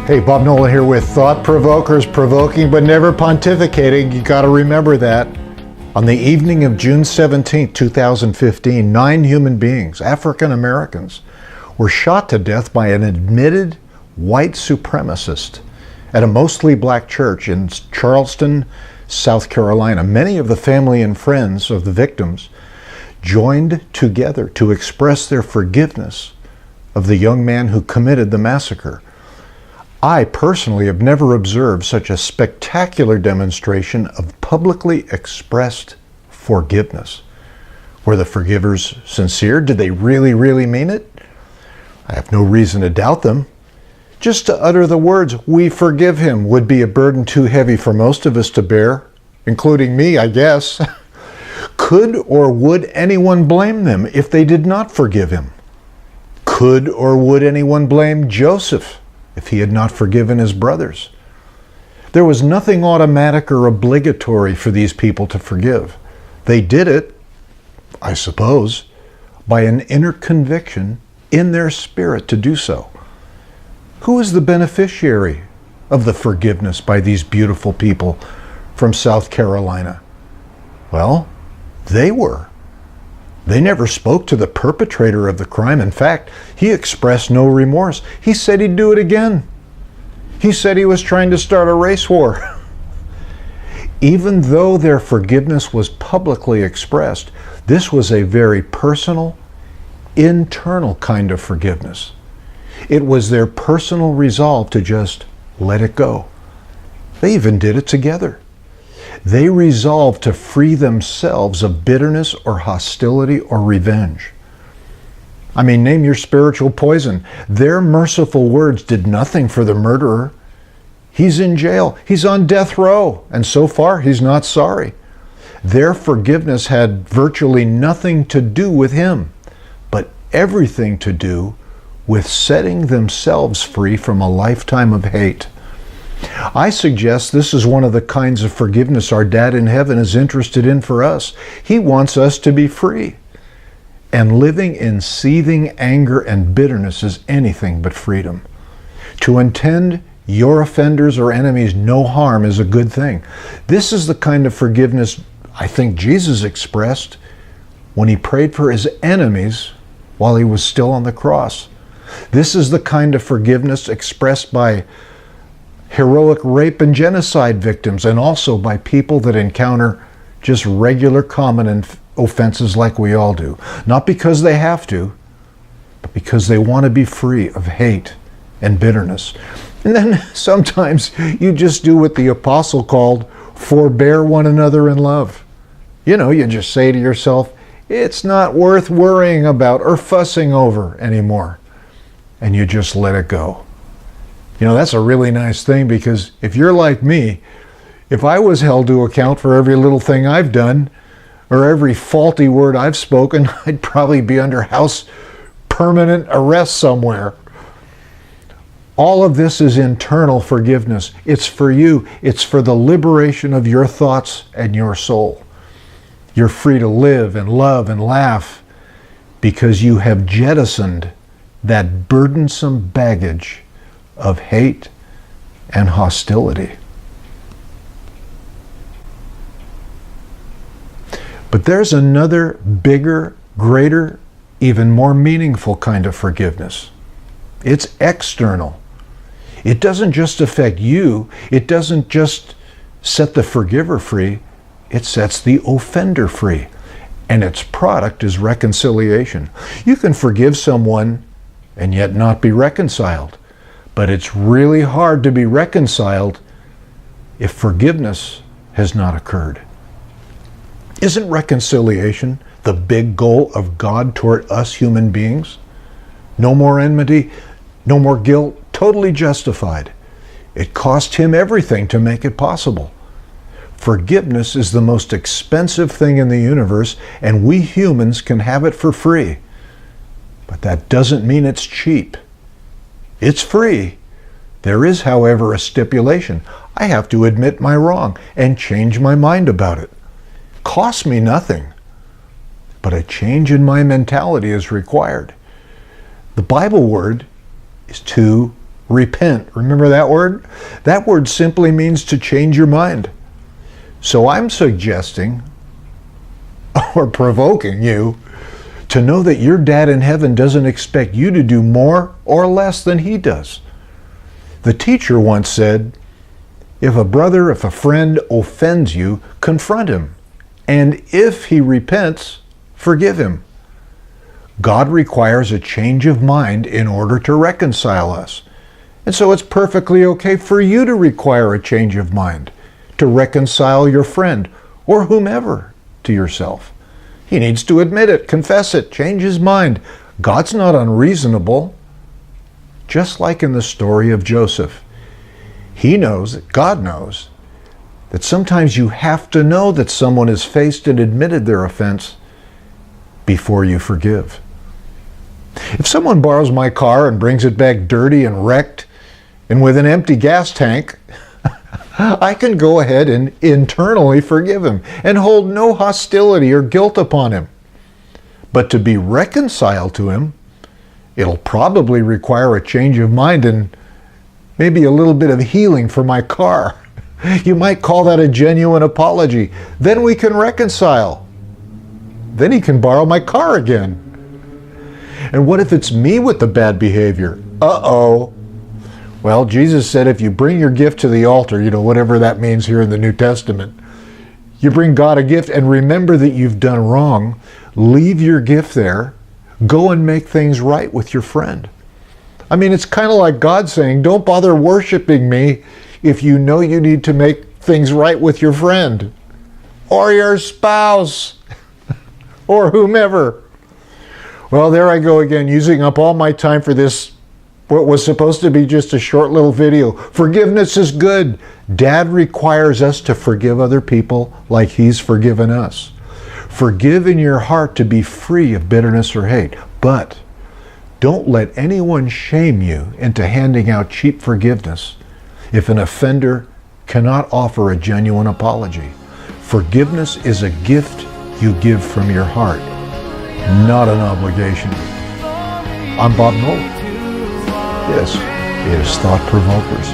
Hey, Bob Nolan here with Thought Provokers, provoking but never pontificating. You got to remember that. On the evening of June 17, 2015, 9 human beings, African Americans, were shot to death by an admitted white supremacist at a mostly black church in Charleston, South Carolina. Many of the family and friends of the victims joined together to express their forgiveness of the young man who committed the massacre. I personally have never observed such a spectacular demonstration of publicly expressed forgiveness. Were the forgivers sincere? Did they really mean it? I have no reason to doubt them. Just to utter the words, "we forgive him," would be a burden too heavy for most of us to bear, including me, I guess. Could or would anyone blame them if they did not forgive him? Could or would anyone blame Joseph if he had not forgiven his brothers? There was nothing automatic or obligatory for these people to forgive. They did it, I suppose, by an inner conviction in their spirit to do so. Who is the beneficiary of the forgiveness by these beautiful people from South Carolina? Well, they were. They never spoke to the perpetrator of the crime. In fact, he expressed no remorse. He said he'd do it again. He said he was trying to start a race war. Even though their forgiveness was publicly expressed, this was a very personal, internal kind of forgiveness. It was their personal resolve to just let it go. They even did it together. They resolved to free themselves of bitterness or hostility or revenge. I mean, name your spiritual poison. Their merciful words did nothing for the murderer. He's in jail. He's on death row. And so far, he's not sorry. Their forgiveness had virtually nothing to do with him, but everything to do with setting themselves free from a lifetime of hate. I suggest this is one of the kinds of forgiveness our Dad in heaven is interested in for us. He wants us to be free. And living in seething anger and bitterness is anything but freedom. To intend your offenders or enemies no harm is a good thing. This is the kind of forgiveness I think Jesus expressed when he prayed for his enemies while he was still on the cross. This is the kind of forgiveness expressed by heroic rape and genocide victims, and also by people that encounter just regular common offenses like we all do. Not because they have to, but because they want to be free of hate and bitterness. And then sometimes you just do what the apostle called forbear one another in love. You know, you just say to yourself, it's not worth worrying about or fussing over anymore. And you just let it go. You know, that's a really nice thing, because if you're like me, if I was held to account for every little thing I've done or every faulty word I've spoken, I'd probably be under house permanent arrest somewhere. All of this is internal forgiveness. It's for you. It's for the liberation of your thoughts and your soul. You're free to live and love and laugh because you have jettisoned that burdensome baggage of hate and hostility. But there's another bigger, greater, even more meaningful kind of forgiveness. It's external. It doesn't just affect you. It doesn't just set the forgiver free. It sets the offender free. And its product is reconciliation. You can forgive someone and yet not be reconciled. But it's really hard to be reconciled if forgiveness has not occurred. Isn't reconciliation the big goal of God toward us human beings? No more enmity, no more guilt, totally justified. It cost him everything to make it possible. Forgiveness is the most expensive thing in the universe, and we humans can have it for free. But that doesn't mean it's cheap. It's free. There is, however, a stipulation. I have to admit my wrong and change my mind about it. Costs me nothing, but a change in my mentality is required. The Bible word is to Repent. Remember that word? That word simply means to change your mind. So I'm suggesting or provoking you to know that your dad in heaven doesn't expect you to do more or less than he does. The teacher once said, if a friend offends you, confront him. And if he repents, forgive him. God requires a change of mind in order to reconcile us. And so it's perfectly okay for you to require a change of mind to reconcile your friend or whomever to yourself. He needs to admit it, confess it, change his mind. God's not unreasonable. Just like in the story of Joseph, God knows, that sometimes you have to know that someone has faced and admitted their offense before you forgive. If someone borrows my car and brings it back dirty and wrecked and with an empty gas tank, I can go ahead and internally forgive him and hold no hostility or guilt upon him. But to be reconciled to him, it'll probably require a change of mind and maybe a little bit of healing for my car. You might call that a genuine apology. Then we can reconcile. Then he can borrow my car again. And what if it's me with the bad behavior? Uh-oh. Well, Jesus said if you bring your gift to the altar, whatever that means here in the New Testament, you bring God a gift and remember that you've done wrong, leave your gift there, go and make things right with your friend. I mean, it's kind of like God saying, don't bother worshiping me if you know you need to make things right with your friend or your spouse or whomever. Well, there I go again, using up all my time for this, what was supposed to be just a short little video. Forgiveness is good. Dad requires us to forgive other people like he's forgiven us. Forgive in your heart to be free of bitterness or hate, but don't let anyone shame you into handing out cheap forgiveness if an offender cannot offer a genuine apology. Forgiveness is a gift you give from your heart, not an obligation. I'm Bob Nolan. This is Thought Provokers.